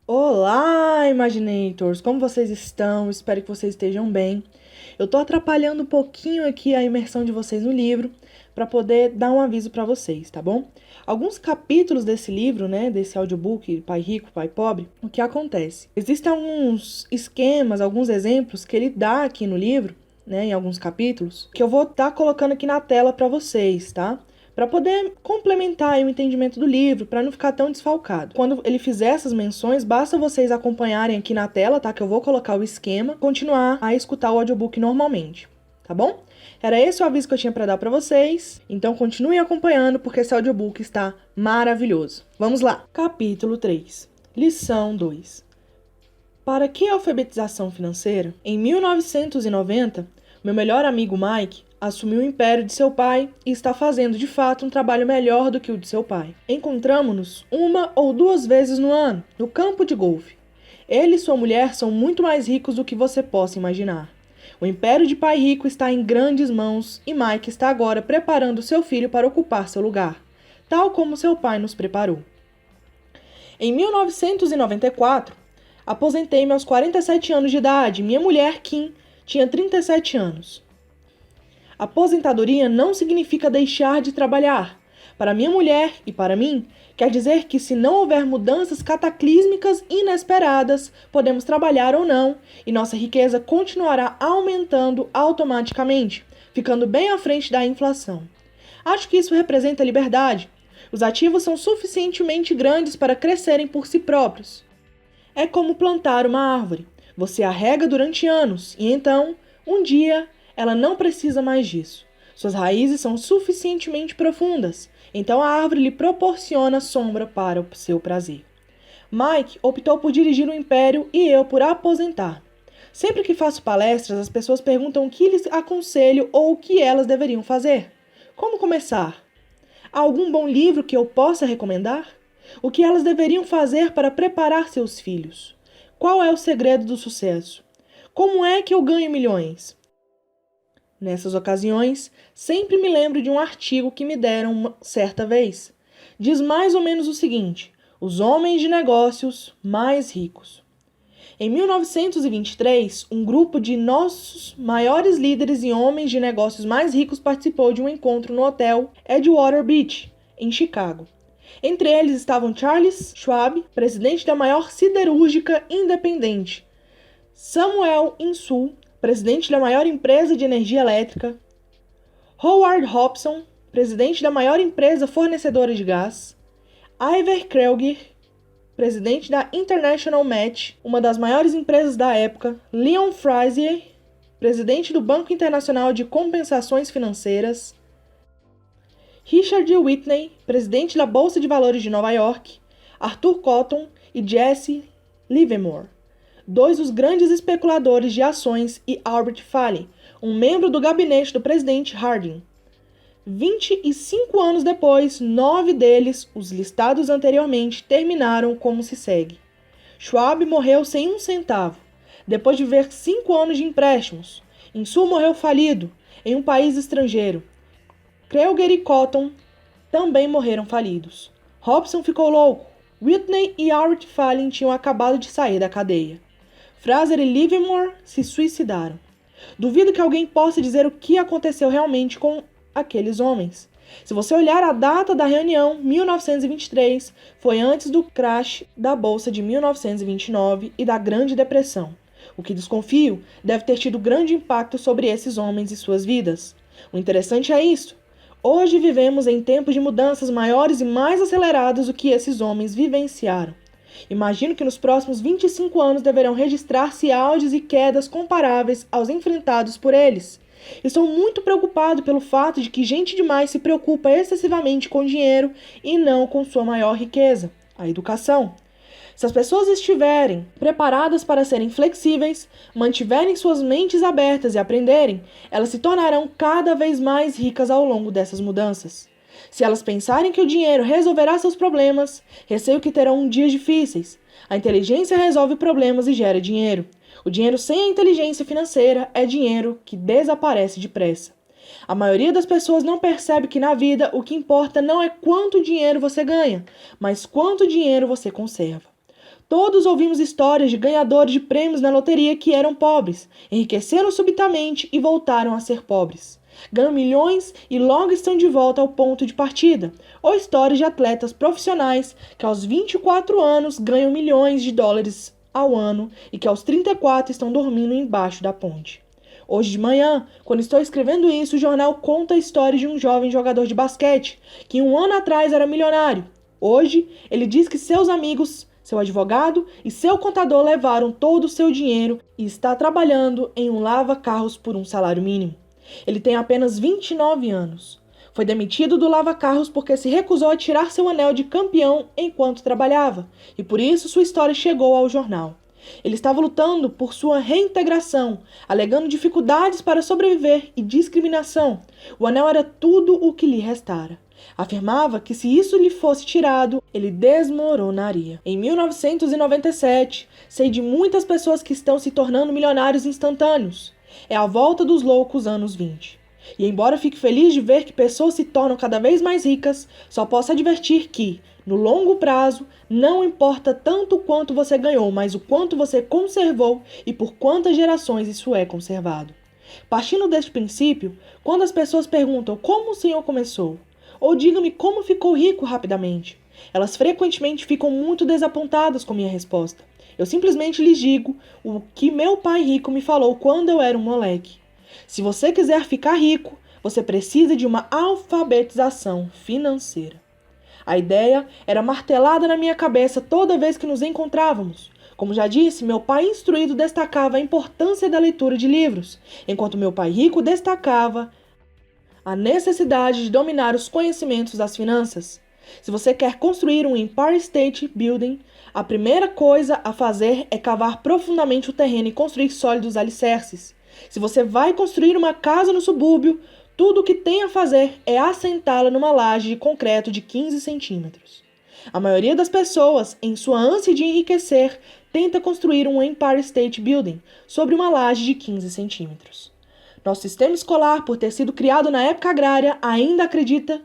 Olá, Imaginators! Como vocês estão? Espero que vocês estejam bem. Eu tô atrapalhando um pouquinho aqui a imersão de vocês no livro para poder dar um aviso para vocês, tá bom? Alguns capítulos desse livro, né, desse audiobook Pai Rico, Pai Pobre, o que acontece? Existem alguns esquemas, alguns exemplos que ele dá aqui no livro, né, em alguns capítulos, que eu vou estar colocando aqui na tela para vocês, tá? Para poder complementar aí o entendimento do livro, para não ficar tão desfalcado. Quando ele fizer essas menções, basta vocês acompanharem aqui na tela, tá? Que eu vou colocar o esquema, continuar a escutar o audiobook normalmente, tá bom? Era esse o aviso que eu tinha para dar para vocês, então continuem acompanhando porque esse audiobook está maravilhoso. Vamos lá! Capítulo 3, Lição 2. Para que alfabetização financeira? Em 1990, meu melhor amigo Mike assumiu o império de seu pai e está fazendo de fato um trabalho melhor do que o de seu pai. Encontramo-nos uma ou duas vezes no ano, no campo de golfe. Ele e sua mulher são muito mais ricos do que você possa imaginar. O império de Pai Rico está em grandes mãos e Mike está agora preparando seu filho para ocupar seu lugar, tal como seu pai nos preparou. Em 1994, aposentei-me aos 47 anos de idade. Minha mulher, Kim, tinha 37 anos. Aposentadoria não significa deixar de trabalhar. Para minha mulher e para mim, quer dizer que se não houver mudanças cataclísmicas inesperadas, podemos trabalhar ou não, e nossa riqueza continuará aumentando automaticamente, ficando bem à frente da inflação. Acho que isso representa liberdade. Os ativos são suficientemente grandes para crescerem por si próprios. É como plantar uma árvore. Você a rega durante anos e então, um dia, ela não precisa mais disso. Suas raízes são suficientemente profundas, então a árvore lhe proporciona sombra para o seu prazer. Mike optou por dirigir o império e eu por aposentar. Sempre que faço palestras, as pessoas perguntam o que lhes aconselho ou o que elas deveriam fazer. Como começar? Há algum bom livro que eu possa recomendar? O que elas deveriam fazer para preparar seus filhos? Qual é o segredo do sucesso? Como é que eu ganho milhões? Nessas ocasiões, sempre me lembro de um artigo que me deram uma certa vez. Diz mais ou menos o seguinte: os homens de negócios mais ricos. Em 1923, um grupo de nossos maiores líderes e homens de negócios mais ricos participou de um encontro no hotel Edgewater Beach, em Chicago. Entre eles estavam Charles Schwab, presidente da maior siderúrgica independente, Samuel Insull, presidente da maior empresa de energia elétrica, Howard Hobson, presidente da maior empresa fornecedora de gás, Iver Kreuger, presidente da International Match, uma das maiores empresas da época, Leon Frazier, presidente do Banco Internacional de Compensações Financeiras, Richard Whitney, presidente da Bolsa de Valores de Nova York, Arthur Cotton e Jesse Livermore, dois dos grandes especuladores de ações, e Albert Falley, um membro do gabinete do presidente Harding. 25 anos depois, 9 deles, os listados anteriormente, terminaram como se segue. Schwab morreu sem um centavo, depois de ver 5 anos de empréstimos. Insull morreu falido, em um país estrangeiro. Kreuger e Cotton também morreram falidos. Hobson ficou louco. Whitney e Albert Falley tinham acabado de sair da cadeia. Fraser e Livermore se suicidaram. Duvido que alguém possa dizer o que aconteceu realmente com aqueles homens. Se você olhar a data da reunião, 1923, foi antes do crash da Bolsa de 1929 e da Grande Depressão. O que desconfio deve ter tido grande impacto sobre esses homens e suas vidas. O interessante é isso. Hoje vivemos em tempos de mudanças maiores e mais aceleradas do que esses homens vivenciaram. Imagino que nos próximos 25 anos deverão registrar-se altos e quedas comparáveis aos enfrentados por eles. Estou muito preocupado pelo fato de que gente demais se preocupa excessivamente com dinheiro e não com sua maior riqueza, a educação. Se as pessoas estiverem preparadas para serem flexíveis, mantiverem suas mentes abertas e aprenderem, elas se tornarão cada vez mais ricas ao longo dessas mudanças. Se elas pensarem que o dinheiro resolverá seus problemas, receio que terão dias difíceis. A inteligência resolve problemas e gera dinheiro. O dinheiro sem a inteligência financeira é dinheiro que desaparece depressa. A maioria das pessoas não percebe que na vida o que importa não é quanto dinheiro você ganha, mas quanto dinheiro você conserva. Todos ouvimos histórias de ganhadores de prêmios na loteria que eram pobres, enriqueceram subitamente e voltaram a ser pobres. Ganham milhões e logo estão de volta ao ponto de partida. Ou histórias de atletas profissionais que aos 24 anos ganham milhões de dólares ao ano e que aos 34 estão dormindo embaixo da ponte. Hoje de manhã, quando estou escrevendo isso, o jornal conta a história de um jovem jogador de basquete que um ano atrás era milionário. Hoje, ele diz que seus amigos, seu advogado e seu contador levaram todo o seu dinheiro e está trabalhando em um lava-carros por um salário mínimo. Ele tem apenas 29 anos. Foi demitido do lava-carros porque se recusou a tirar seu anel de campeão enquanto trabalhava, e por isso sua história chegou ao jornal. Ele estava lutando por sua reintegração, alegando dificuldades para sobreviver e discriminação. O anel era tudo o que lhe restara. Afirmava que se isso lhe fosse tirado, ele desmoronaria. Em 1997, sei de muitas pessoas que estão se tornando milionários instantâneos. É a volta dos loucos anos 20. E embora fique feliz de ver que pessoas se tornam cada vez mais ricas, só posso advertir que, no longo prazo, não importa tanto quanto você ganhou, mas o quanto você conservou e por quantas gerações isso é conservado. Partindo deste princípio, quando as pessoas perguntam como o Senhor começou, ou diga-me como ficou rico rapidamente, elas frequentemente ficam muito desapontadas com minha resposta. Eu simplesmente lhes digo o que meu pai rico me falou quando eu era um moleque. Se você quiser ficar rico, você precisa de uma alfabetização financeira. A ideia era martelada na minha cabeça toda vez que nos encontrávamos. Como já disse, meu pai instruído destacava a importância da leitura de livros, enquanto meu pai rico destacava a necessidade de dominar os conhecimentos das finanças. Se você quer construir um Empire State Building, a primeira coisa a fazer é cavar profundamente o terreno e construir sólidos alicerces. Se você vai construir uma casa no subúrbio, tudo o que tem a fazer é assentá-la numa laje de concreto de 15 centímetros. A maioria das pessoas, em sua ânsia de enriquecer, tenta construir um Empire State Building sobre uma laje de 15 centímetros. Nosso sistema escolar, por ter sido criado na época agrária, ainda acredita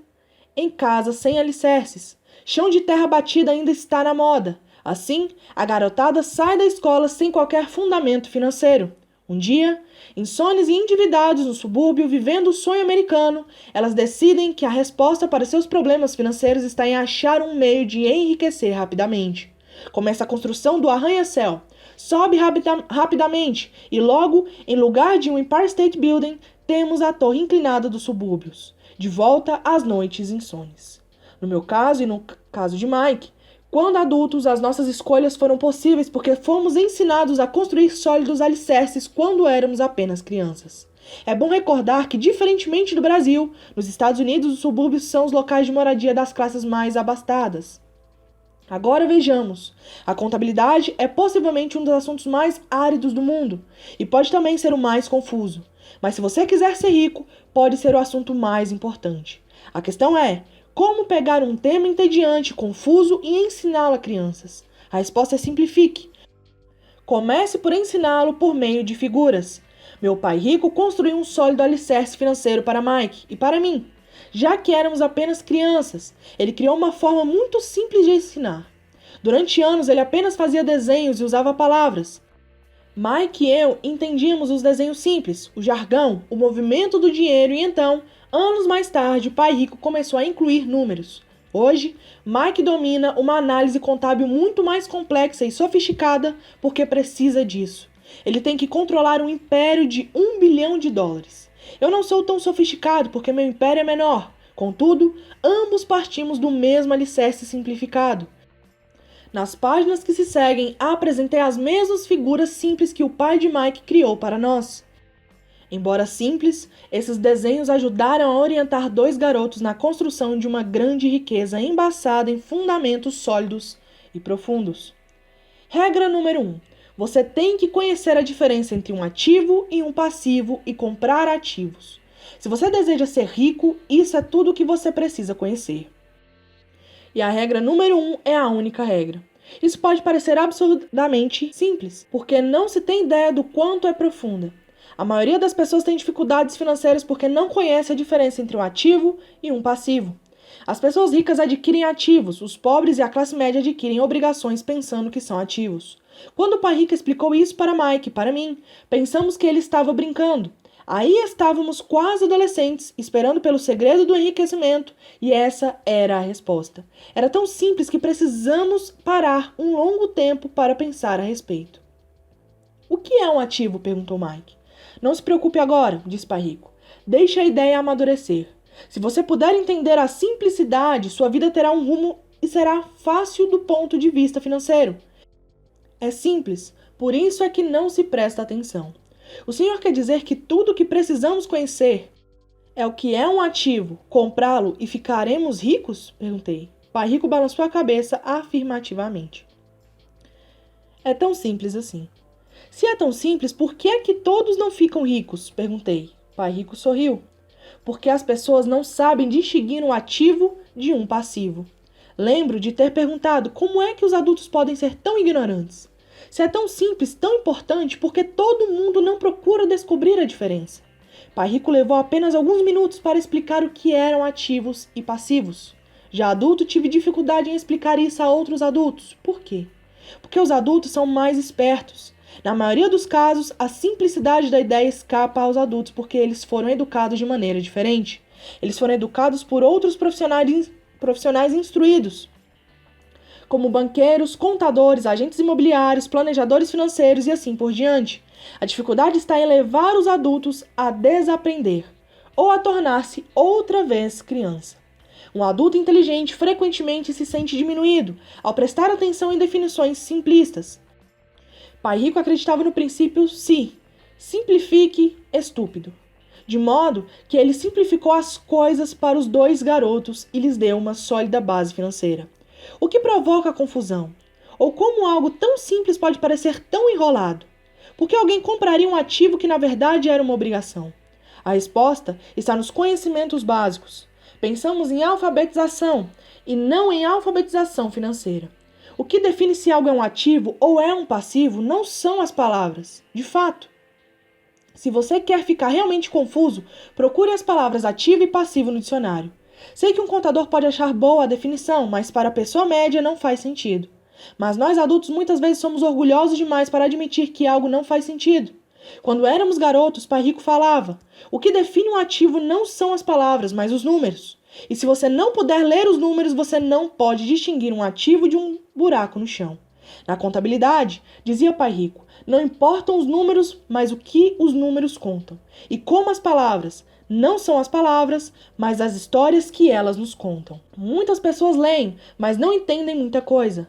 em casas sem alicerces. Chão de terra batida ainda está na moda. Assim, a garotada sai da escola sem qualquer fundamento financeiro. Um dia, insones e endividados no subúrbio, vivendo o sonho americano, elas decidem que a resposta para seus problemas financeiros está em achar um meio de enriquecer rapidamente. Começa a construção do arranha-céu. Sobe rapidamente e logo, em lugar de um Empire State Building, temos a torre inclinada dos subúrbios. De volta às noites insones. No meu caso e no caso de Mike, quando adultos, as nossas escolhas foram possíveis porque fomos ensinados a construir sólidos alicerces quando éramos apenas crianças. É bom recordar que, diferentemente do Brasil, nos Estados Unidos os subúrbios são os locais de moradia das classes mais abastadas. Agora vejamos. A contabilidade é possivelmente um dos assuntos mais áridos do mundo e pode também ser o mais confuso. Mas se você quiser ser rico, pode ser o assunto mais importante. A questão é: como pegar um tema entediante, confuso e ensiná-lo a crianças? A resposta é simplifique. Comece por ensiná-lo por meio de figuras. Meu pai rico construiu um sólido alicerce financeiro para Mike e para mim. Já que éramos apenas crianças, ele criou uma forma muito simples de ensinar. Durante anos, ele apenas fazia desenhos e usava palavras. Mike e eu entendíamos os desenhos simples, o jargão, o movimento do dinheiro e então, anos mais tarde, o pai rico começou a incluir números. Hoje, Mike domina uma análise contábil muito mais complexa e sofisticada porque precisa disso. Ele tem que controlar um império de $1 bilhão. Eu não sou tão sofisticado porque meu império é menor. Contudo, ambos partimos do mesmo alicerce simplificado. Nas páginas que se seguem, apresentei as mesmas figuras simples que o pai de Mike criou para nós. Embora simples, esses desenhos ajudaram a orientar dois garotos na construção de uma grande riqueza embasada em fundamentos sólidos e profundos. Regra número 1. Você tem que conhecer a diferença entre um ativo e um passivo e comprar ativos. Se você deseja ser rico, isso é tudo o que você precisa conhecer. E a regra número 1 é a única regra. Isso pode parecer absurdamente simples, porque não se tem ideia do quanto é profunda. A maioria das pessoas tem dificuldades financeiras porque não conhece a diferença entre um ativo e um passivo. As pessoas ricas adquirem ativos, os pobres e a classe média adquirem obrigações pensando que são ativos. Quando o pai rico explicou isso para Mike e para mim, pensamos que ele estava brincando. Aí estávamos quase adolescentes, esperando pelo segredo do enriquecimento, e essa era a resposta. Era tão simples que precisamos parar um longo tempo para pensar a respeito. O que é um ativo? Perguntou Mike. Não se preocupe agora, disse pai rico. Deixe a ideia amadurecer. Se você puder entender a simplicidade, sua vida terá um rumo e será fácil do ponto de vista financeiro. É simples, por isso é que não se presta atenção. O senhor quer dizer que tudo o que precisamos conhecer é o que é um ativo, comprá-lo e ficaremos ricos? Perguntei. Pai rico balançou a cabeça afirmativamente. É tão simples assim. Se é tão simples, por que é que todos não ficam ricos? Perguntei. Pai rico sorriu. Porque as pessoas não sabem distinguir um ativo de um passivo. Lembro de ter perguntado como é que os adultos podem ser tão ignorantes. Se é tão simples, tão importante, por que todo mundo não procura descobrir a diferença? Pai rico levou apenas alguns minutos para explicar o que eram ativos e passivos. Já adulto, tive dificuldade em explicar isso a outros adultos. Por quê? Porque os adultos são mais espertos. Na maioria dos casos, a simplicidade da ideia escapa aos adultos porque eles foram educados de maneira diferente. Eles foram educados por outros profissionais instruídos, como banqueiros, contadores, agentes imobiliários, planejadores financeiros e assim por diante. A dificuldade está em levar os adultos a desaprender ou a tornar-se outra vez criança. Um adulto inteligente frequentemente se sente diminuído ao prestar atenção em definições simplistas. Pai rico acreditava no princípio si, simplifique, estúpido. De modo que ele simplificou as coisas para os dois garotos e lhes deu uma sólida base financeira. O que provoca a confusão? Ou como algo tão simples pode parecer tão enrolado? Por que alguém compraria um ativo que na verdade era uma obrigação? A resposta está nos conhecimentos básicos. Pensamos em alfabetização e não em alfabetização financeira. O que define se algo é um ativo ou é um passivo não são as palavras. De fato, se você quer ficar realmente confuso, procure as palavras ativo e passivo no dicionário. Sei que um contador pode achar boa a definição, mas para a pessoa média não faz sentido. Mas nós adultos muitas vezes somos orgulhosos demais para admitir que algo não faz sentido. Quando éramos garotos, pai rico falava: o que define um ativo não são as palavras, mas os números. E se você não puder ler os números, você não pode distinguir um ativo de um buraco no chão. Na contabilidade, dizia pai rico, não importam os números, mas o que os números contam. E como as palavras não são as palavras, mas as histórias que elas nos contam. Muitas pessoas leem, mas não entendem muita coisa.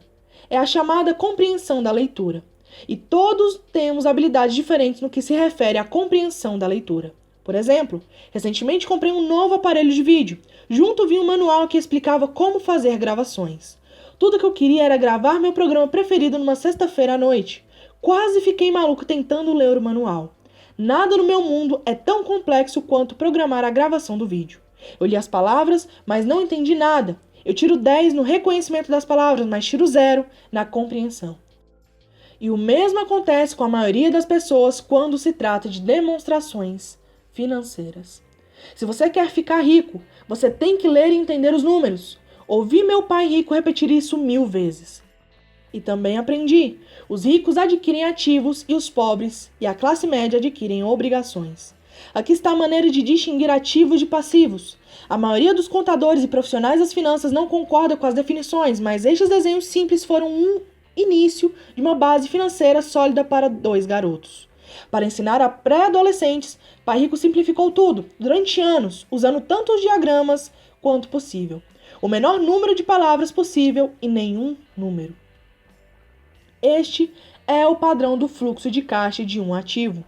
É a chamada compreensão da leitura. E todos temos habilidades diferentes no que se refere à compreensão da leitura. Por exemplo, recentemente comprei um novo aparelho de vídeo. Junto vi um manual que explicava como fazer gravações. Tudo que eu queria era gravar meu programa preferido numa sexta-feira à noite. Quase fiquei maluco tentando ler o manual. Nada no meu mundo é tão complexo quanto programar a gravação do vídeo. Eu li as palavras, mas não entendi nada. Eu tiro 10 no reconhecimento das palavras, mas tiro 0 na compreensão. E o mesmo acontece com a maioria das pessoas quando se trata de demonstrações financeiras. Se você quer ficar rico, você tem que ler e entender os números. Ouvi meu pai rico repetir isso 1000 vezes. E também aprendi. Os ricos adquirem ativos e os pobres e a classe média adquirem obrigações. Aqui está a maneira de distinguir ativos de passivos. A maioria dos contadores e profissionais das finanças não concorda com as definições, mas estes desenhos simples foram um início de uma base financeira sólida para 2 garotos. Para ensinar a pré-adolescentes, pai rico simplificou tudo, durante anos, usando tanto os diagramas quanto possível. O menor número de palavras possível e nenhum número. Este é o padrão do fluxo de caixa de um ativo.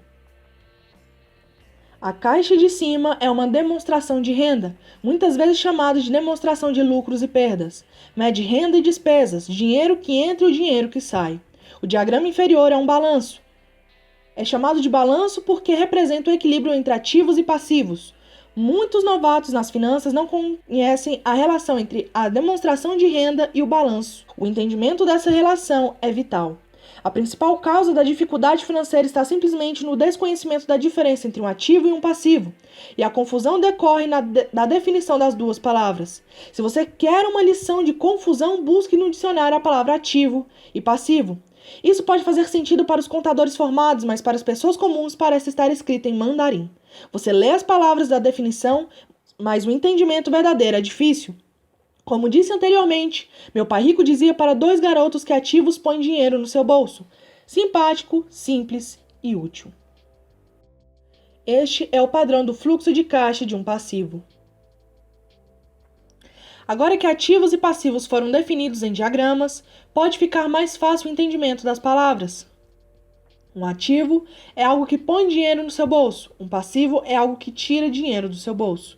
A caixa de cima é uma demonstração de renda, muitas vezes chamada de demonstração de lucros e perdas. Mede renda e despesas, dinheiro que entra e o dinheiro que sai. O diagrama inferior é um balanço. É chamado de balanço porque representa o equilíbrio entre ativos e passivos. Muitos novatos nas finanças não conhecem a relação entre a demonstração de renda e o balanço. O entendimento dessa relação é vital. A principal causa da dificuldade financeira está simplesmente no desconhecimento da diferença entre um ativo e um passivo, e a confusão decorre da definição das duas palavras. Se você quer uma lição de confusão, busque no dicionário a palavra ativo e passivo. Isso pode fazer sentido para os contadores formados, mas para as pessoas comuns parece estar escrito em mandarim. Você lê as palavras da definição, mas o entendimento verdadeiro é difícil. Como disse anteriormente, meu pai rico dizia para 2 garotos que ativos põem dinheiro no seu bolso. Simpático, simples e útil. Este é o padrão do fluxo de caixa de um passivo. Agora que ativos e passivos foram definidos em diagramas, pode ficar mais fácil o entendimento das palavras. Um ativo é algo que põe dinheiro no seu bolso. Um passivo é algo que tira dinheiro do seu bolso.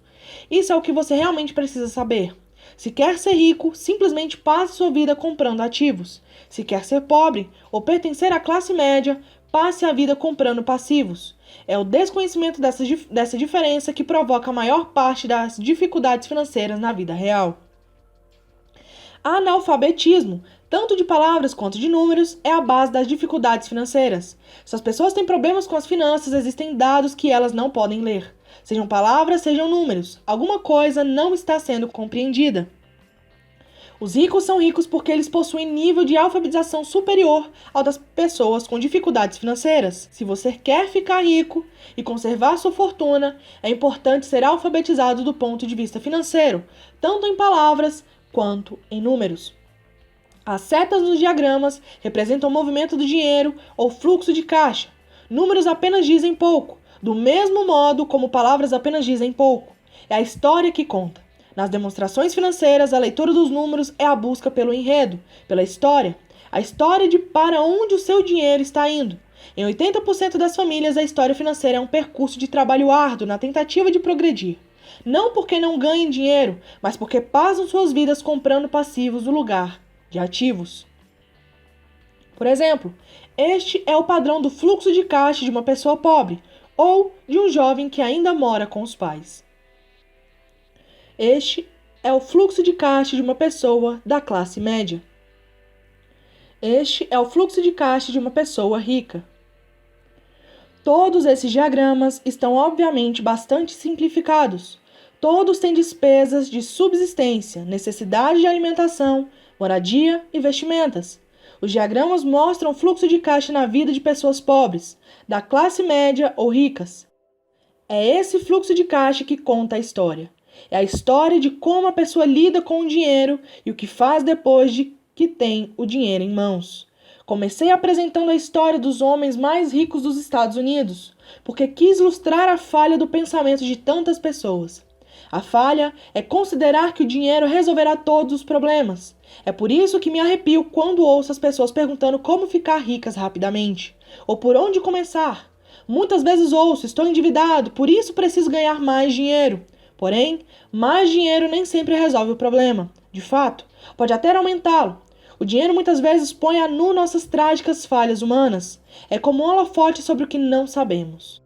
Isso é o que você realmente precisa saber. Se quer ser rico, simplesmente passe sua vida comprando ativos. Se quer ser pobre ou pertencer à classe média, passe a vida comprando passivos. É o desconhecimento dessa diferença que provoca a maior parte das dificuldades financeiras na vida real. Analfabetismo, tanto de palavras quanto de números, é a base das dificuldades financeiras. Se as pessoas têm problemas com as finanças, existem dados que elas não podem ler. Sejam palavras, sejam números. Alguma coisa não está sendo compreendida. Os ricos são ricos porque eles possuem nível de alfabetização superior ao das pessoas com dificuldades financeiras. Se você quer ficar rico e conservar sua fortuna, é importante ser alfabetizado do ponto de vista financeiro, tanto em palavras quanto em números. As setas nos diagramas representam o movimento do dinheiro ou fluxo de caixa. Números apenas dizem pouco, do mesmo modo como palavras apenas dizem pouco. É a história que conta. Nas demonstrações financeiras, a leitura dos números é a busca pelo enredo, pela história. A história de para onde o seu dinheiro está indo. Em 80% das famílias, a história financeira é um percurso de trabalho árduo na tentativa de progredir. Não porque não ganhem dinheiro, mas porque passam suas vidas comprando passivos no lugar de ativos. Por exemplo, este é o padrão do fluxo de caixa de uma pessoa pobre ou de um jovem que ainda mora com os pais. Este é o fluxo de caixa de uma pessoa da classe média. Este é o fluxo de caixa de uma pessoa rica. Todos esses diagramas estão obviamente bastante simplificados. Todos têm despesas de subsistência, necessidade de alimentação, moradia e vestimentas. Os diagramas mostram o fluxo de caixa na vida de pessoas pobres, da classe média ou ricas. É esse fluxo de caixa que conta a história. É a história de como a pessoa lida com o dinheiro e o que faz depois de que tem o dinheiro em mãos. Comecei apresentando a história dos homens mais ricos dos Estados Unidos, porque quis ilustrar a falha do pensamento de tantas pessoas. A falha é considerar que o dinheiro resolverá todos os problemas. É por isso que me arrepio quando ouço as pessoas perguntando como ficar ricas rapidamente, ou por onde começar. Muitas vezes ouço, estou endividado, por isso preciso ganhar mais dinheiro. Porém, mais dinheiro nem sempre resolve o problema. De fato, pode até aumentá-lo. O dinheiro muitas vezes põe a nu nossas trágicas falhas humanas. É como um holofote sobre o que não sabemos.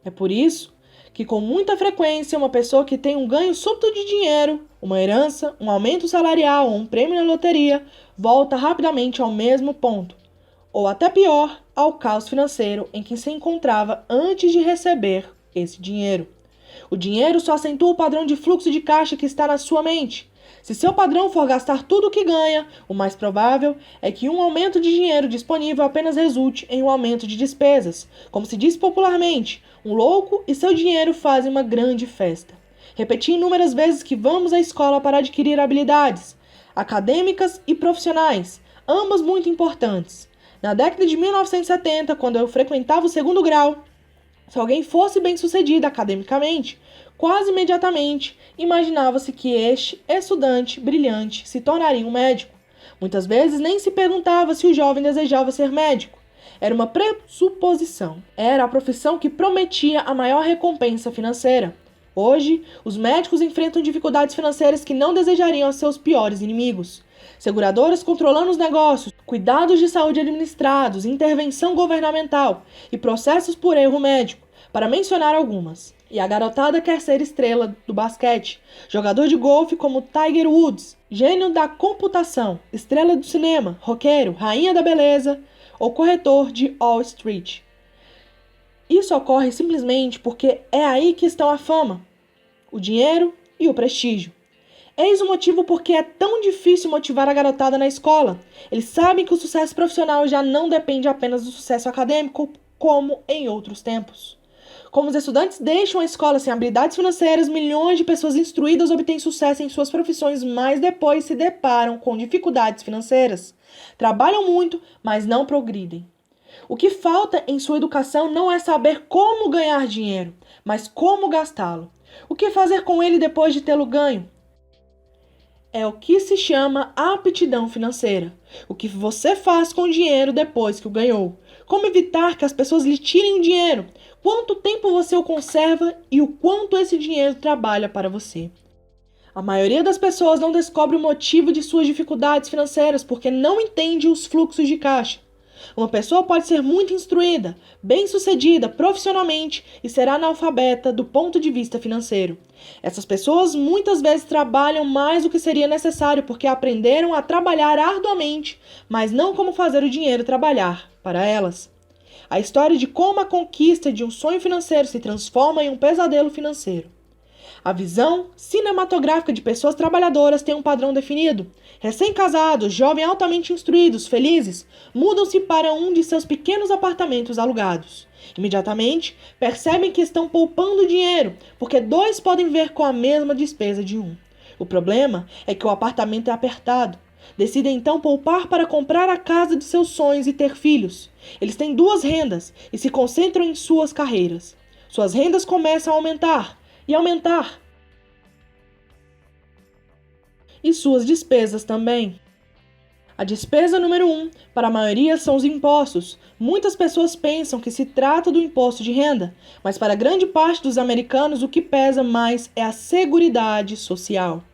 É por isso que com muita frequência uma pessoa que tem um ganho súbito de dinheiro, uma herança, um aumento salarial ou um prêmio na loteria, volta rapidamente ao mesmo ponto, ou até pior, ao caos financeiro em que se encontrava antes de receber esse dinheiro. O dinheiro só acentua o padrão de fluxo de caixa que está na sua mente. Se seu padrão for gastar tudo o que ganha, o mais provável é que um aumento de dinheiro disponível apenas resulte em um aumento de despesas. Como se diz popularmente, um louco e seu dinheiro fazem uma grande festa. Repeti inúmeras vezes que vamos à escola para adquirir habilidades acadêmicas e profissionais, ambas muito importantes. Na década de 1970, quando eu frequentava o 2º grau, se alguém fosse bem-sucedido academicamente, quase imediatamente imaginava-se que este estudante brilhante se tornaria um médico. Muitas vezes nem se perguntava se o jovem desejava ser médico. Era uma pressuposição. Era a profissão que prometia a maior recompensa financeira. Hoje, os médicos enfrentam dificuldades financeiras que não desejariam a seus piores inimigos. Seguradoras controlando os negócios, cuidados de saúde administrados, intervenção governamental e processos por erro médico, para mencionar algumas. E a garotada quer ser estrela do basquete, jogador de golfe como Tiger Woods, gênio da computação, estrela do cinema, roqueiro, rainha da beleza ou corretor de Wall Street. Isso ocorre simplesmente porque é aí que estão a fama, o dinheiro e o prestígio. Eis o motivo porque é tão difícil motivar a garotada na escola. Eles sabem que o sucesso profissional já não depende apenas do sucesso acadêmico, como em outros tempos. Como os estudantes deixam a escola sem habilidades financeiras, milhões de pessoas instruídas obtêm sucesso em suas profissões, mas depois se deparam com dificuldades financeiras. Trabalham muito, mas não progridem. O que falta em sua educação não é saber como ganhar dinheiro, mas como gastá-lo. O que fazer com ele depois de tê-lo ganho? É o que se chama aptidão financeira. O que você faz com o dinheiro depois que o ganhou. Como evitar que as pessoas lhe tirem o dinheiro. Quanto tempo você o conserva e o quanto esse dinheiro trabalha para você. A maioria das pessoas não descobre o motivo de suas dificuldades financeiras porque não entende os fluxos de caixa. Uma pessoa pode ser muito instruída, bem-sucedida profissionalmente e ser analfabeta do ponto de vista financeiro. Essas pessoas muitas vezes trabalham mais do que seria necessário porque aprenderam a trabalhar arduamente, mas não como fazer o dinheiro trabalhar para elas. A história de como a conquista de um sonho financeiro se transforma em um pesadelo financeiro. A visão cinematográfica de pessoas trabalhadoras tem um padrão definido. Recém-casados, jovens altamente instruídos, felizes, mudam-se para um de seus pequenos apartamentos alugados. Imediatamente, percebem que estão poupando dinheiro, porque dois podem ver com a mesma despesa de um. O problema é que o apartamento é apertado. Decidem então poupar para comprar a casa de seus sonhos e ter filhos. Eles têm duas rendas e se concentram em suas carreiras. Suas rendas começam a aumentar. E aumentar. E suas despesas também. A despesa número 1, para a maioria, são os impostos. Muitas pessoas pensam que se trata do imposto de renda, mas para grande parte dos americanos o que pesa mais é a Seguridade Social.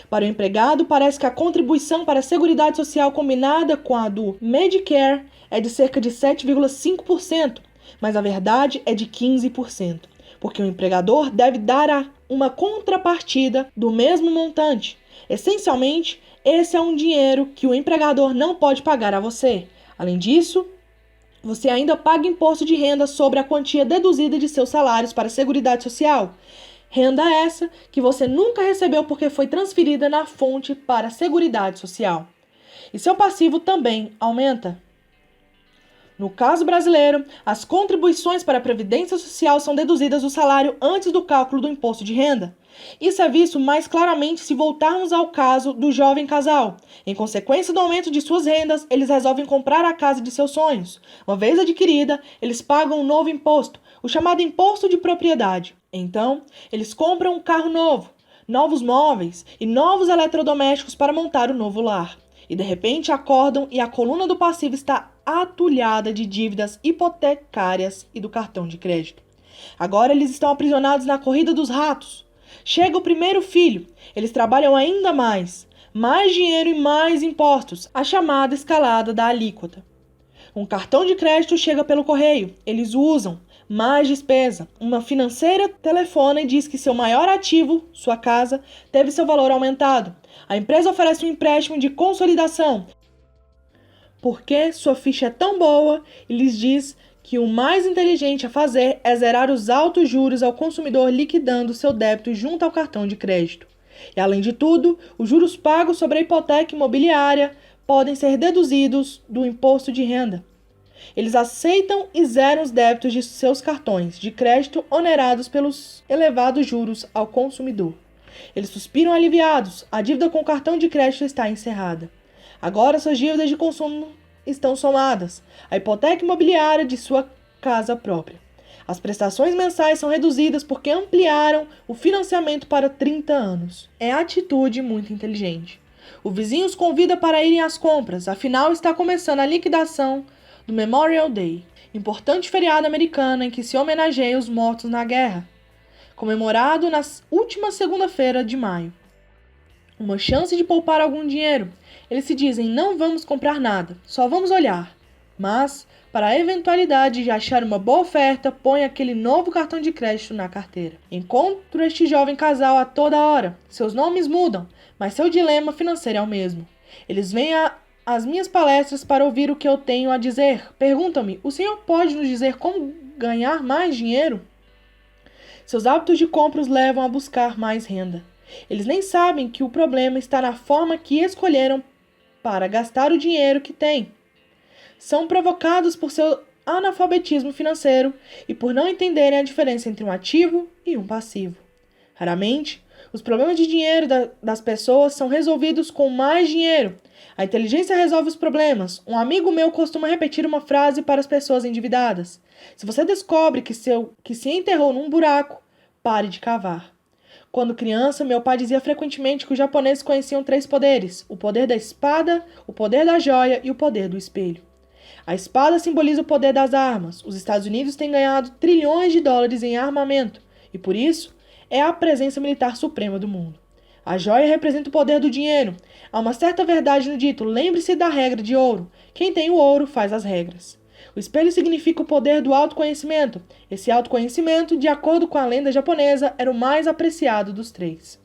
Para o empregado, parece que a contribuição para a Seguridade Social combinada com a do Medicare é de cerca de 7,5%, mas a verdade é de 15%. Porque o empregador deve dar uma contrapartida do mesmo montante. Essencialmente, esse é um dinheiro que o empregador não pode pagar a você. Além disso, você ainda paga imposto de renda sobre a quantia deduzida de seus salários para a Seguridade Social. Renda essa que você nunca recebeu porque foi transferida na fonte para a Seguridade Social. E seu passivo também aumenta. No caso brasileiro, as contribuições para a Previdência Social são deduzidas do salário antes do cálculo do imposto de renda. Isso é visto mais claramente se voltarmos ao caso do jovem casal. Em consequência do aumento de suas rendas, eles resolvem comprar a casa de seus sonhos. Uma vez adquirida, eles pagam um novo imposto, o chamado imposto de propriedade. Então, eles compram um carro novo, novos móveis e novos eletrodomésticos para montar o novo lar. E de repente acordam e a coluna do passivo está atulhada de dívidas hipotecárias e do cartão de crédito. Agora eles estão aprisionados na corrida dos ratos. Chega o primeiro filho, eles trabalham ainda mais dinheiro e mais impostos, a chamada escalada da alíquota. Um cartão de crédito chega pelo correio, eles usam, mais despesa. Uma financeira telefona e diz que seu maior ativo, sua casa, teve seu valor aumentado. A empresa oferece um empréstimo de consolidação, porque sua ficha é tão boa e lhes diz que o mais inteligente a fazer é zerar os altos juros ao consumidor liquidando seu débito junto ao cartão de crédito. E além de tudo, os juros pagos sobre a hipoteca imobiliária podem ser deduzidos do imposto de renda. Eles aceitam e zeram os débitos de seus cartões de crédito onerados pelos elevados juros ao consumidor. Eles suspiram aliviados, a dívida com o cartão de crédito está encerrada. Agora suas dívidas de consumo estão somadas, a hipoteca imobiliária de sua casa própria. As prestações mensais são reduzidas porque ampliaram o financiamento para 30 anos. É atitude muito inteligente. O vizinho os convida para irem às compras, afinal está começando a liquidação do Memorial Day, importante feriado americano em que se homenageia os mortos na guerra, comemorado na última segunda-feira de maio. Uma chance de poupar algum dinheiro. Eles se dizem, não vamos comprar nada, só vamos olhar. Mas, para a eventualidade de achar uma boa oferta, põe aquele novo cartão de crédito na carteira. Encontro este jovem casal a toda hora. Seus nomes mudam, mas seu dilema financeiro é o mesmo. Eles veem às minhas palestras para ouvir o que eu tenho a dizer. Perguntam-me: o senhor pode nos dizer como ganhar mais dinheiro? Seus hábitos de compra os levam a buscar mais renda. Eles nem sabem que o problema está na forma que escolheram para gastar o dinheiro que têm. São provocados por seu analfabetismo financeiro e por não entenderem a diferença entre um ativo e um passivo. Raramente, os problemas de dinheiro das pessoas são resolvidos com mais dinheiro. A inteligência resolve os problemas. Um amigo meu costuma repetir uma frase para as pessoas endividadas: se você descobre que se enterrou num buraco, pare de cavar. Quando criança, meu pai dizia frequentemente que os japoneses conheciam 3 poderes: o poder da espada, o poder da joia e o poder do espelho. A espada simboliza o poder das armas. Os Estados Unidos têm ganhado trilhões de dólares em armamento e, por isso, é a presença militar suprema do mundo. A joia representa o poder do dinheiro. Há uma certa verdade no dito: lembre-se da regra de ouro. Quem tem o ouro faz as regras. O espelho significa o poder do autoconhecimento. Esse autoconhecimento, de acordo com a lenda japonesa, era o mais apreciado dos 3.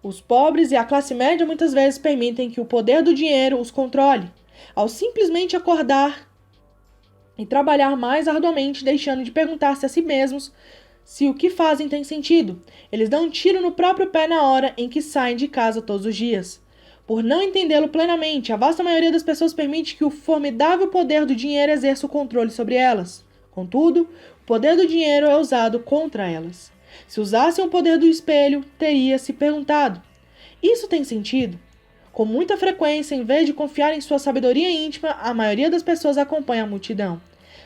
Os pobres e a classe média muitas vezes permitem que o poder do dinheiro os controle, ao simplesmente acordar e trabalhar mais arduamente, deixando de perguntar-se a si mesmos se o que fazem tem sentido. Eles dão um tiro no próprio pé na hora em que saem de casa todos os dias. Por não entendê-lo plenamente, a vasta maioria das pessoas permite que o formidável poder do dinheiro exerça o controle sobre elas. Contudo, o poder do dinheiro é usado contra elas. Se usassem o poder do espelho, teria se perguntado: isso tem sentido? Com muita frequência, em vez de confiar em sua sabedoria íntima, a maioria das pessoas acompanha a multidão.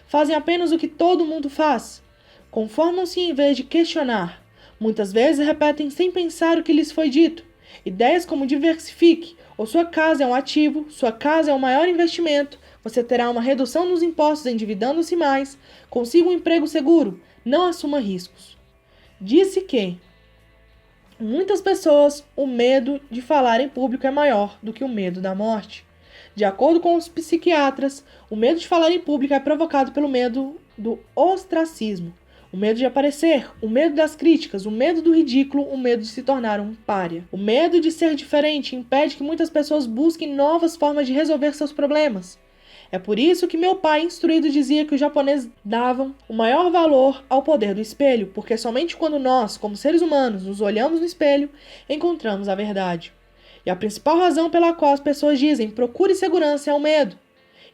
Fazem apenas o que todo mundo faz. Conformam-se em vez de questionar. Muitas vezes repetem sem pensar o que lhes foi dito. Ideias como diversifique, ou sua casa é um ativo, sua casa é o maior investimento, você terá uma redução nos impostos endividando-se mais, consiga um emprego seguro, não assuma riscos. Disse que muitas pessoas, o medo de falar em público é maior do que o medo da morte. De acordo com os psiquiatras, o medo de falar em público é provocado pelo medo do ostracismo, o medo de aparecer, o medo das críticas, o medo do ridículo, o medo de se tornar um pária. O medo de ser diferente impede que muitas pessoas busquem novas formas de resolver seus problemas. É por isso que meu pai, instruído, dizia que os japoneses davam o maior valor ao poder do espelho, porque somente quando nós, como seres humanos, nos olhamos no espelho, encontramos a verdade. E a principal razão pela qual as pessoas dizem procure segurança é o medo.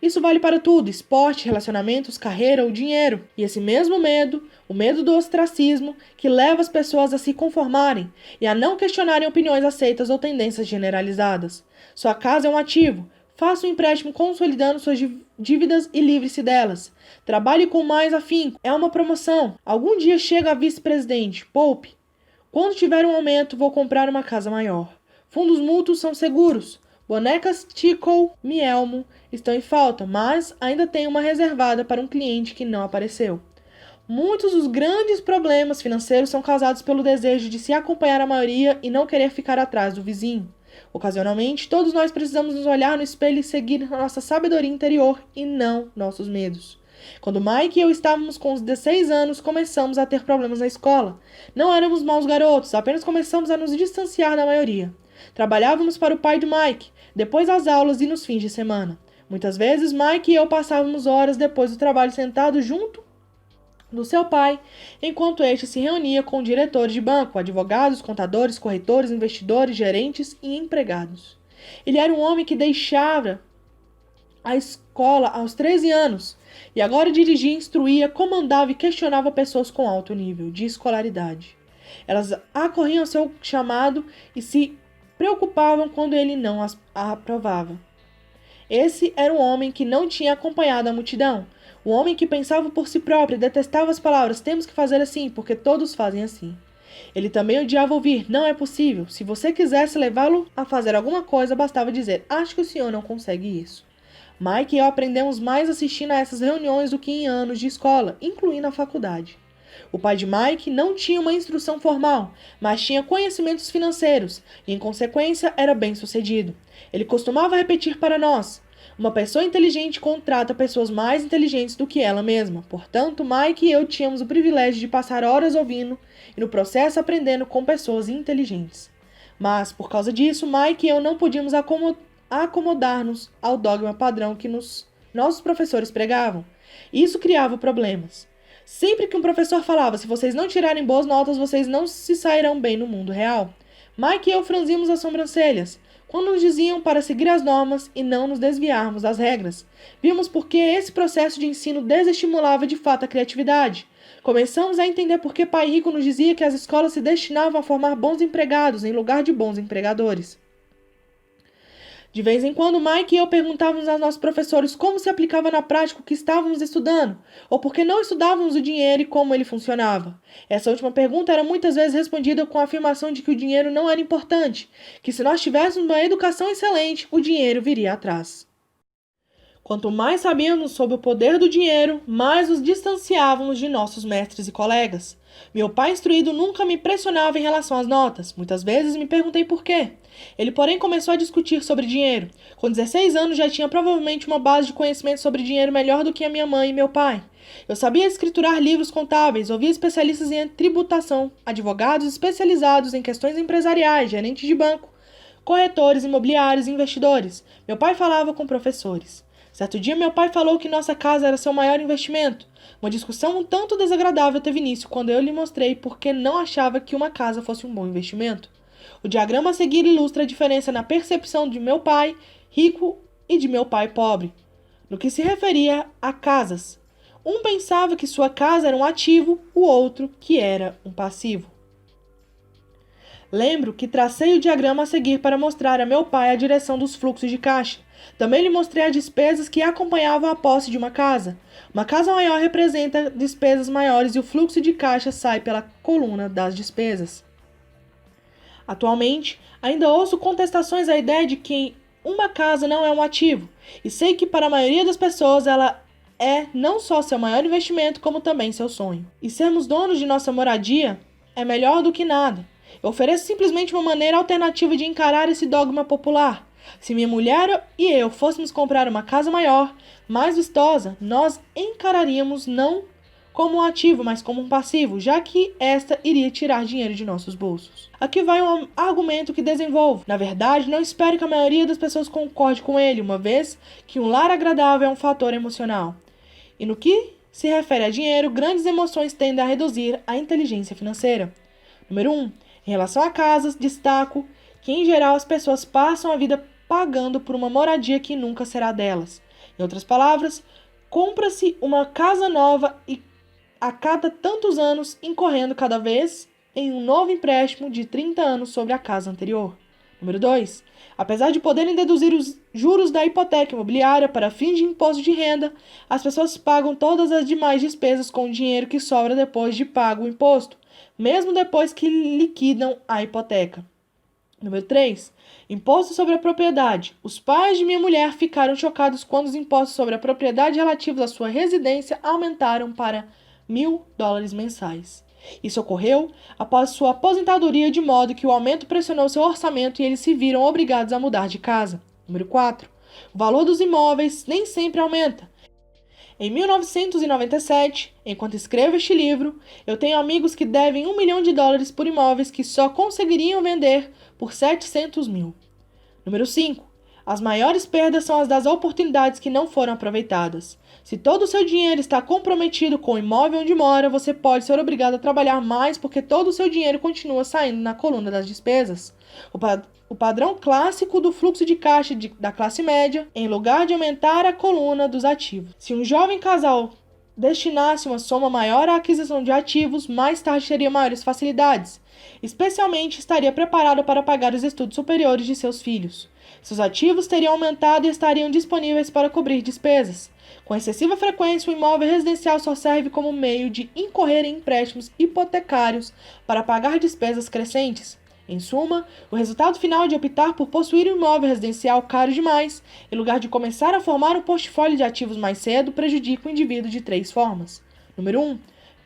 Isso vale para tudo: esporte, relacionamentos, carreira ou dinheiro. E esse mesmo medo, o medo do ostracismo, que leva as pessoas a se conformarem e a não questionarem opiniões aceitas ou tendências generalizadas. Sua casa é um ativo. Faça um empréstimo consolidando suas dívidas e livre-se delas. Trabalhe com mais afinco. É uma promoção. Algum dia chega a vice-presidente. Poupe. Quando tiver um aumento, vou comprar uma casa maior. Fundos mútuos são seguros. Bonecas Tickle, Mielmo estão em falta, mas ainda tem uma reservada para um cliente que não apareceu. Muitos dos grandes problemas financeiros são causados pelo desejo de se acompanhar a maioria e não querer ficar atrás do vizinho. Ocasionalmente, todos nós precisamos nos olhar no espelho e seguir nossa sabedoria interior e não nossos medos. Quando Mike e eu estávamos com uns 16 anos, começamos a ter problemas na escola. Não éramos maus garotos, apenas começamos a nos distanciar da maioria. Trabalhávamos para o pai de Mike, depois das aulas e nos fins de semana. Muitas vezes, Mike e eu passávamos horas depois do trabalho sentados junto do seu pai, enquanto este se reunia com diretores de banco, advogados, contadores, corretores, investidores, gerentes e empregados. Ele era um homem que deixava a escola aos 13 anos e agora dirigia, instruía, comandava e questionava pessoas com alto nível de escolaridade. Elas acorriam ao seu chamado e se preocupavam quando ele não as aprovava. Esse era um homem que não tinha acompanhado a multidão. Um homem que pensava por si próprio e detestava as palavras "temos que fazer assim, porque todos fazem assim". Ele também odiava ouvir "não é possível". Se você quisesse levá-lo a fazer alguma coisa, bastava dizer "acho que o senhor não consegue isso". Mike e eu aprendemos mais assistindo a essas reuniões do que em anos de escola, incluindo a faculdade. O pai de Mike não tinha uma instrução formal, mas tinha conhecimentos financeiros e, em consequência, era bem-sucedido. Ele costumava repetir para nós: uma pessoa inteligente contrata pessoas mais inteligentes do que ela mesma. Portanto, Mike e eu tínhamos o privilégio de passar horas ouvindo e, no processo, aprendendo com pessoas inteligentes. Mas, por causa disso, Mike e eu não podíamos a acomodar-nos ao dogma padrão que nossos professores pregavam. Isso criava problemas. Sempre que um professor falava, se vocês não tirarem boas notas, vocês não se sairão bem no mundo real. Mike e eu franzimos as sobrancelhas quando nos diziam para seguir as normas e não nos desviarmos das regras. Vimos por que esse processo de ensino desestimulava de fato a criatividade. Começamos a entender por que Pai Rico nos dizia que as escolas se destinavam a formar bons empregados em lugar de bons empregadores. De vez em quando, Mike e eu perguntávamos aos nossos professores como se aplicava na prática o que estávamos estudando, ou por que não estudávamos o dinheiro e como ele funcionava. Essa última pergunta era muitas vezes respondida com a afirmação de que o dinheiro não era importante, que se nós tivéssemos uma educação excelente, o dinheiro viria atrás. Quanto mais sabíamos sobre o poder do dinheiro, mais nos distanciávamos de nossos mestres e colegas. Meu pai instruído nunca me pressionava em relação às notas. Muitas vezes me perguntei por quê. Ele, porém, começou a discutir sobre dinheiro. Com 16 anos já tinha provavelmente uma base de conhecimento sobre dinheiro melhor do que a minha mãe e meu pai. Eu sabia escriturar livros contábeis, ouvia especialistas em tributação, advogados especializados em questões empresariais, gerentes de banco, corretores imobiliários e investidores. Meu pai falava com professores. Certo dia, meu pai falou que nossa casa era seu maior investimento. Uma discussão um tanto desagradável teve início quando eu lhe mostrei por que não achava que uma casa fosse um bom investimento. O diagrama a seguir ilustra a diferença na percepção de meu pai rico e de meu pai pobre, no que se referia a casas. Um pensava que sua casa era um ativo, o outro que era um passivo. Lembro que tracei o diagrama a seguir para mostrar a meu pai a direção dos fluxos de caixa. Também lhe mostrei as despesas que acompanhavam a posse de uma casa. Uma casa maior representa despesas maiores e o fluxo de caixa sai pela coluna das despesas. Atualmente, ainda ouço contestações à ideia de que uma casa não é um ativo, e sei que para a maioria das pessoas ela é não só seu maior investimento, como também seu sonho. E sermos donos de nossa moradia é melhor do que nada. Eu ofereço simplesmente uma maneira alternativa de encarar esse dogma popular. Se minha mulher e eu fôssemos comprar uma casa maior, mais vistosa, nós encararíamos não como um ativo, mas como um passivo, já que esta iria tirar dinheiro de nossos bolsos. Aqui vai um argumento que desenvolvo. Na verdade, não espero que a maioria das pessoas concorde com ele, uma vez que um lar agradável é um fator emocional. E no que se refere a dinheiro, grandes emoções tendem a reduzir a inteligência financeira. Número 1. Em relação a casas, destaco que, em geral, as pessoas passam a vida pagando por uma moradia que nunca será delas. Em outras palavras, compra-se uma casa nova e a cada tantos anos incorrendo cada vez em um novo empréstimo de 30 anos sobre a casa anterior. Número 2. Apesar de poderem deduzir os juros da hipoteca imobiliária para fins de imposto de renda, as pessoas pagam todas as demais despesas com o dinheiro que sobra depois de pago o imposto, mesmo depois que liquidam a hipoteca. Número 3. Imposto sobre a propriedade. Os pais de minha mulher ficaram chocados quando os impostos sobre a propriedade relativos à sua residência aumentaram para $1.000 mensais. Isso ocorreu após sua aposentadoria, de modo que o aumento pressionou seu orçamento e eles se viram obrigados a mudar de casa. Número 4. O valor dos imóveis nem sempre aumenta. Em 1997, enquanto escrevo este livro, eu tenho amigos que devem $1 milhão por imóveis que só conseguiriam vender por 700 mil. Número 5. As maiores perdas são as das oportunidades que não foram aproveitadas. Se todo o seu dinheiro está comprometido com o imóvel onde mora, você pode ser obrigado a trabalhar mais porque todo o seu dinheiro continua saindo na coluna das despesas. O padrão clássico do fluxo de caixa da classe média, em lugar de aumentar a coluna dos ativos. Se um jovem casal destinasse uma soma maior à aquisição de ativos, mais tarde teria maiores facilidades. Especialmente estaria preparado para pagar os estudos superiores de seus filhos. Seus ativos teriam aumentado e estariam disponíveis para cobrir despesas. Com excessiva frequência, o imóvel residencial só serve como meio de incorrer em empréstimos hipotecários para pagar despesas crescentes. Em suma, o resultado final de optar por possuir um imóvel residencial caro demais, em lugar de começar a formar um portfólio de ativos mais cedo, prejudica o indivíduo de 3 formas. Número 1.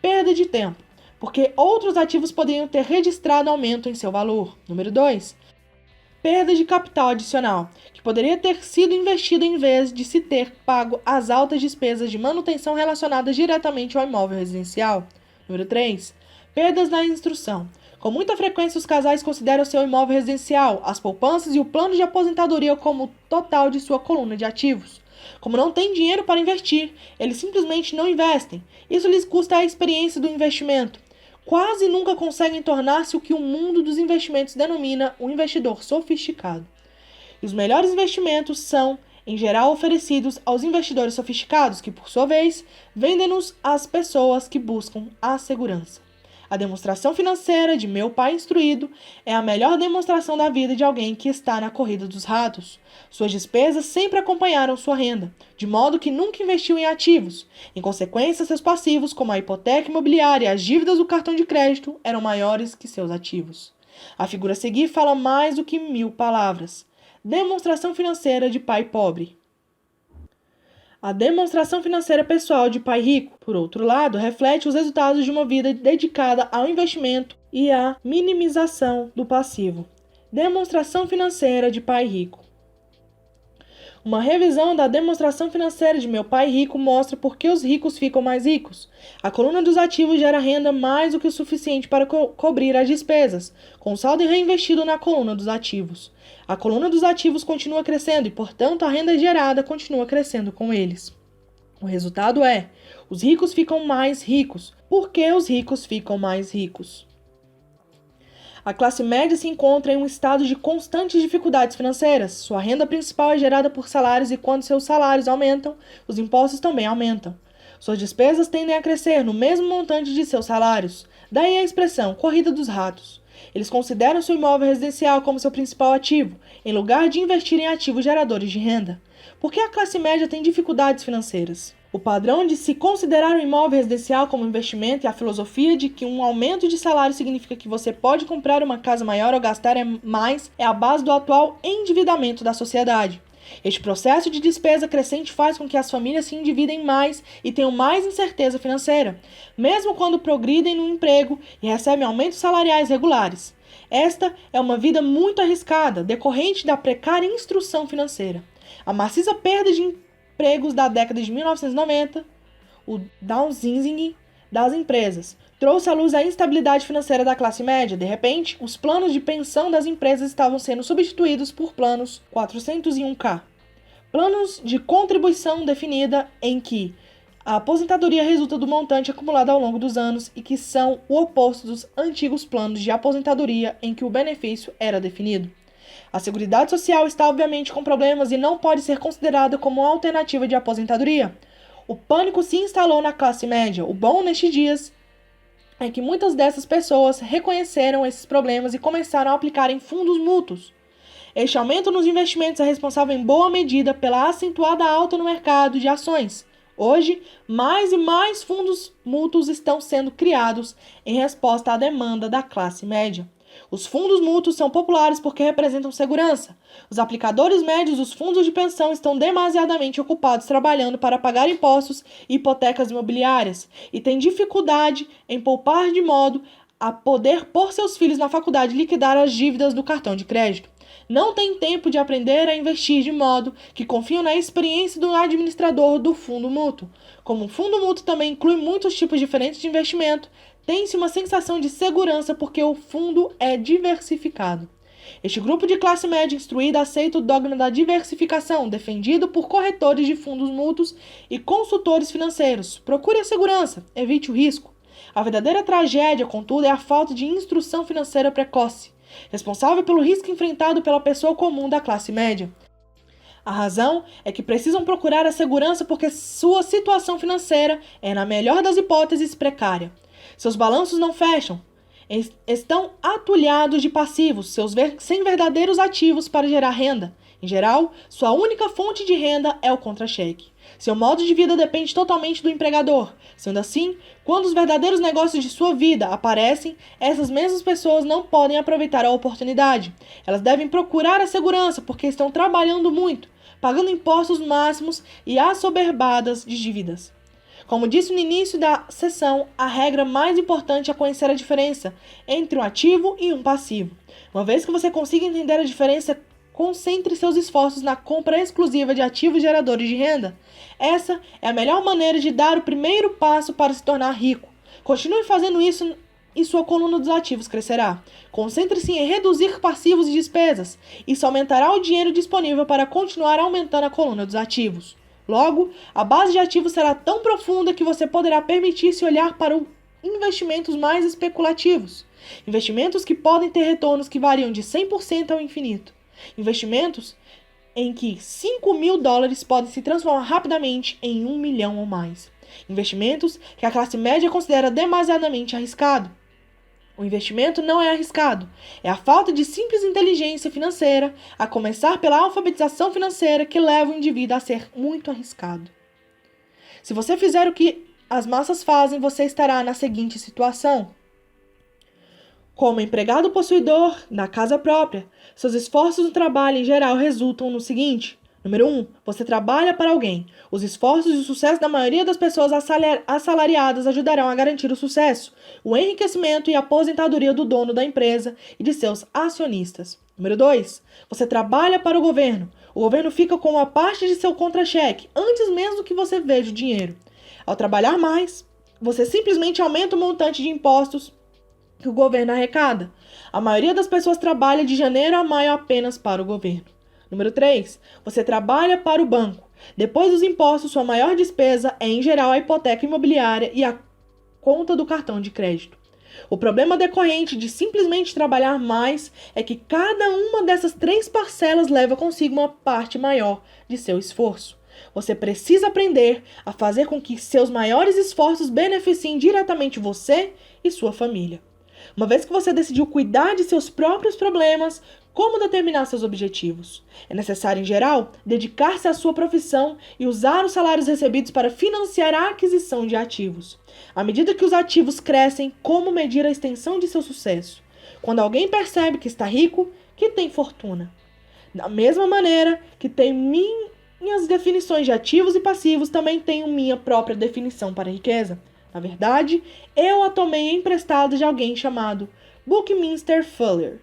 Perda de tempo, porque outros ativos poderiam ter registrado aumento em seu valor. Número 2. Perda de capital adicional, que poderia ter sido investido em vez de se ter pago as altas despesas de manutenção relacionadas diretamente ao imóvel residencial. Número 3. Perdas na instrução. Com muita frequência, os casais consideram seu imóvel residencial, as poupanças e o plano de aposentadoria como o total de sua coluna de ativos. Como não têm dinheiro para investir, eles simplesmente não investem. Isso lhes custa a experiência do investimento. Quase nunca conseguem tornar-se o que o mundo dos investimentos denomina um investidor sofisticado. E os melhores investimentos são, em geral, oferecidos aos investidores sofisticados, que, por sua vez, vendem-nos às pessoas que buscam a segurança. A demonstração financeira de meu pai instruído é a melhor demonstração da vida de alguém que está na corrida dos ratos. Suas despesas sempre acompanharam sua renda, de modo que nunca investiu em ativos. Em consequência, seus passivos, como a hipoteca imobiliária e as dívidas do cartão de crédito, eram maiores que seus ativos. A figura a seguir fala mais do que 1000 palavras. Demonstração financeira de pai pobre. A demonstração financeira pessoal de pai rico, por outro lado, reflete os resultados de uma vida dedicada ao investimento e à minimização do passivo. Demonstração financeira de pai rico. Uma revisão da demonstração financeira de meu pai rico mostra por que os ricos ficam mais ricos. A coluna dos ativos gera renda mais do que o suficiente para cobrir as despesas, com o saldo reinvestido na coluna dos ativos. A coluna dos ativos continua crescendo e, portanto, a renda gerada continua crescendo com eles. O resultado é: os ricos ficam mais ricos. Por que os ricos ficam mais ricos? A classe média se encontra em um estado de constantes dificuldades financeiras. Sua renda principal é gerada por salários e, quando seus salários aumentam, os impostos também aumentam. Suas despesas tendem a crescer no mesmo montante de seus salários. Daí a expressão corrida dos ratos. Eles consideram seu imóvel residencial como seu principal ativo, em lugar de investir em ativos geradores de renda. Por que a classe média tem dificuldades financeiras? O padrão de se considerar um imóvel residencial como investimento e a filosofia de que um aumento de salário significa que você pode comprar uma casa maior ou gastar mais é a base do atual endividamento da sociedade. Este processo de despesa crescente faz com que as famílias se endividem mais e tenham mais incerteza financeira, mesmo quando progridem no emprego e recebem aumentos salariais regulares. Esta é uma vida muito arriscada, decorrente da precária instrução financeira. A maciça perda de empregos da década de 1990, o downsizing das empresas, trouxe à luz a instabilidade financeira da classe média. De repente, os planos de pensão das empresas estavam sendo substituídos por planos 401k. Planos de contribuição definida em que a aposentadoria resulta do montante acumulado ao longo dos anos e que são o oposto dos antigos planos de aposentadoria em que o benefício era definido. A Seguridade Social está obviamente com problemas e não pode ser considerada como uma alternativa de aposentadoria. O pânico se instalou na classe média. O bom nestes dias é que muitas dessas pessoas reconheceram esses problemas e começaram a aplicar em fundos mútuos. Este aumento nos investimentos é responsável em boa medida pela acentuada alta no mercado de ações. Hoje, mais e mais fundos mútuos estão sendo criados em resposta à demanda da classe média. Os fundos mútuos são populares porque representam segurança. Os aplicadores médios dos fundos de pensão estão demasiadamente ocupados trabalhando para pagar impostos e hipotecas imobiliárias e têm dificuldade em poupar de modo a poder pôr seus filhos na faculdade e liquidar as dívidas do cartão de crédito. Não têm tempo de aprender a investir de modo que confiam na experiência do administrador do fundo mútuo. Como o fundo mútuo também inclui muitos tipos diferentes de investimento, tem-se uma sensação de segurança porque o fundo é diversificado. Este grupo de classe média instruída aceita o dogma da diversificação, defendido por corretores de fundos mútuos e consultores financeiros. Procure a segurança, evite o risco. A verdadeira tragédia, contudo, é a falta de instrução financeira precoce, responsável pelo risco enfrentado pela pessoa comum da classe média. A razão é que precisam procurar a segurança porque sua situação financeira é, na melhor das hipóteses, precária. Seus balanços não fecham. Estão atulhados de passivos, sem verdadeiros ativos para gerar renda. Em geral, sua única fonte de renda é o contra-cheque. Seu modo de vida depende totalmente do empregador. Sendo assim, quando os verdadeiros negócios de sua vida aparecem, essas mesmas pessoas não podem aproveitar a oportunidade. Elas devem procurar a segurança porque estão trabalhando muito, pagando impostos máximos e assoberbadas de dívidas. Como disse no início da sessão, a regra mais importante é conhecer a diferença entre um ativo e um passivo. Uma vez que você consiga entender a diferença, concentre seus esforços na compra exclusiva de ativos geradores de renda. Essa é a melhor maneira de dar o primeiro passo para se tornar rico. Continue fazendo isso e sua coluna dos ativos crescerá. Concentre-se em reduzir passivos e despesas. Isso aumentará o dinheiro disponível para continuar aumentando a coluna dos ativos. Logo, a base de ativos será tão profunda que você poderá permitir-se olhar para investimentos mais especulativos. Investimentos que podem ter retornos que variam de 100% ao infinito. Investimentos em que $5.000 podem se transformar rapidamente em 1 milhão ou mais. Investimentos que a classe média considera demasiadamente arriscado. O investimento não é arriscado. É a falta de simples inteligência financeira, a começar pela alfabetização financeira, que leva o indivíduo a ser muito arriscado. Se você fizer o que as massas fazem, você estará na seguinte situação. Como empregado possuidor da casa própria, seus esforços no trabalho em geral resultam no seguinte. Número 1. Você trabalha para alguém. Os esforços e o sucesso da maioria das pessoas assalariadas ajudarão a garantir o sucesso, o enriquecimento e a aposentadoria do dono da empresa e de seus acionistas. Número 2. Você trabalha para o governo. O governo fica com uma parte de seu contra-cheque antes mesmo que você veja o dinheiro. Ao trabalhar mais, você simplesmente aumenta o montante de impostos que o governo arrecada. A maioria das pessoas trabalha de janeiro a maio apenas para o governo. Número 3. Você trabalha para o banco. Depois dos impostos, sua maior despesa é, em geral, a hipoteca imobiliária e a conta do cartão de crédito. O problema decorrente de simplesmente trabalhar mais é que cada uma dessas 3 parcelas leva consigo uma parte maior de seu esforço. Você precisa aprender a fazer com que seus maiores esforços beneficiem diretamente você e sua família. Uma vez que você decidiu cuidar de seus próprios problemas, como determinar seus objetivos? É necessário, em geral, dedicar-se à sua profissão e usar os salários recebidos para financiar a aquisição de ativos. À medida que os ativos crescem, como medir a extensão de seu sucesso? Quando alguém percebe que está rico, que tem fortuna. Da mesma maneira que tem minhas definições de ativos e passivos, também tenho minha própria definição para a riqueza. Na verdade, eu a tomei emprestada de alguém chamado Buckminster Fuller.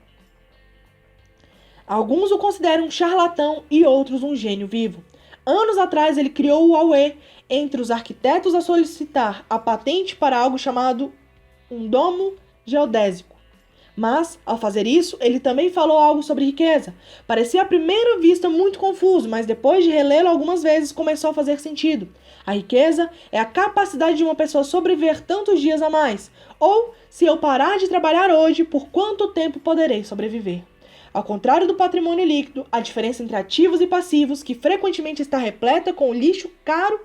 Alguns o consideram um charlatão e outros um gênio vivo. Anos atrás, ele criou o Huawei entre os arquitetos a solicitar a patente para algo chamado um domo geodésico. Mas, ao fazer isso, ele também falou algo sobre riqueza. Parecia à primeira vista muito confuso, mas depois de relê-lo algumas vezes começou a fazer sentido. A riqueza é a capacidade de uma pessoa sobreviver tantos dias a mais. Ou, se eu parar de trabalhar hoje, por quanto tempo poderei sobreviver? Ao contrário do patrimônio líquido, a diferença entre ativos e passivos, que frequentemente está repleta com o lixo caro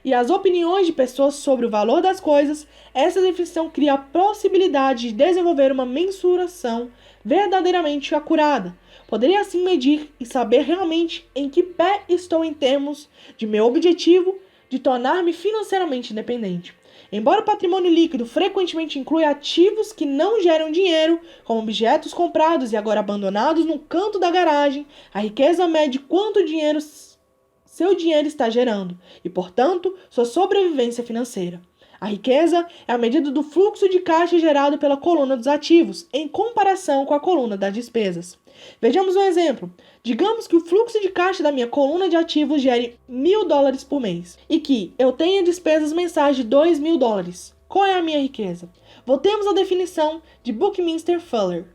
e as opiniões de pessoas sobre o valor das coisas, essa definição cria a possibilidade de desenvolver uma mensuração verdadeiramente acurada. Poderia assim medir e saber realmente em que pé estou em termos de meu objetivo de tornar-me financeiramente independente. Embora o patrimônio líquido frequentemente inclua ativos que não geram dinheiro, como objetos comprados e agora abandonados no canto da garagem, a riqueza mede quanto dinheiro seu dinheiro está gerando e, portanto, sua sobrevivência financeira. A riqueza é a medida do fluxo de caixa gerado pela coluna dos ativos, em comparação com a coluna das despesas. Vejamos um exemplo. Digamos que o fluxo de caixa da minha coluna de ativos gere $1.000 por mês e que eu tenha despesas mensais de $2.000. Qual é a minha riqueza? Voltemos à definição de Buckminster Fuller.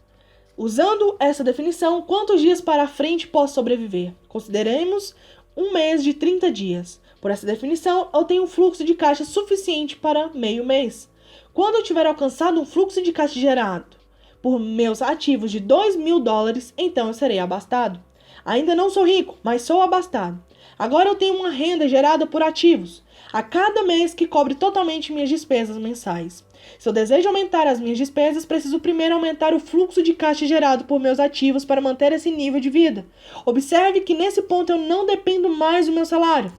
Usando essa definição, quantos dias para frente posso sobreviver? Consideremos um mês de 30 dias. Por essa definição, eu tenho um fluxo de caixa suficiente para meio mês. Quando eu tiver alcançado um fluxo de caixa gerado por meus ativos de $2.000, então eu serei abastado. Ainda não sou rico, mas sou abastado. Agora eu tenho uma renda gerada por ativos, a cada mês que cobre totalmente minhas despesas mensais. Se eu desejo aumentar as minhas despesas, preciso primeiro aumentar o fluxo de caixa gerado por meus ativos para manter esse nível de vida. Observe que nesse ponto eu não dependo mais do meu salário.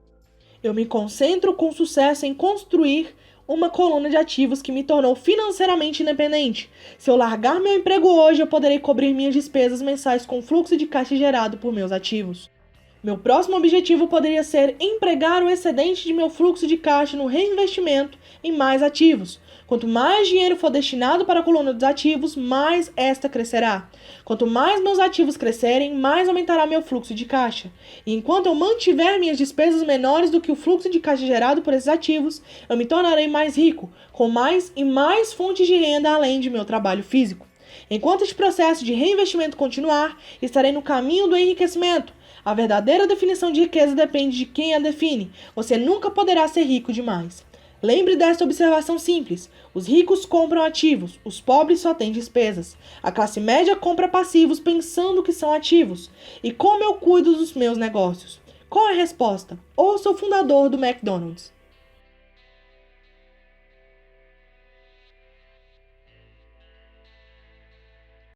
Eu me concentro com sucesso em construir uma coluna de ativos que me tornou financeiramente independente. Se eu largar meu emprego hoje, eu poderei cobrir minhas despesas mensais com o fluxo de caixa gerado por meus ativos. Meu próximo objetivo poderia ser empregar o excedente de meu fluxo de caixa no reinvestimento em mais ativos. Quanto mais dinheiro for destinado para a coluna dos ativos, mais esta crescerá. Quanto mais meus ativos crescerem, mais aumentará meu fluxo de caixa. E enquanto eu mantiver minhas despesas menores do que o fluxo de caixa gerado por esses ativos, eu me tornarei mais rico, com mais e mais fontes de renda além de meu trabalho físico. Enquanto este processo de reinvestimento continuar, estarei no caminho do enriquecimento. A verdadeira definição de riqueza depende de quem a define. Você nunca poderá ser rico demais. Lembre desta observação simples. Os ricos compram ativos, os pobres só têm despesas. A classe média compra passivos pensando que são ativos. E como eu cuido dos meus negócios? Qual é a resposta? Ouça o fundador do McDonald's.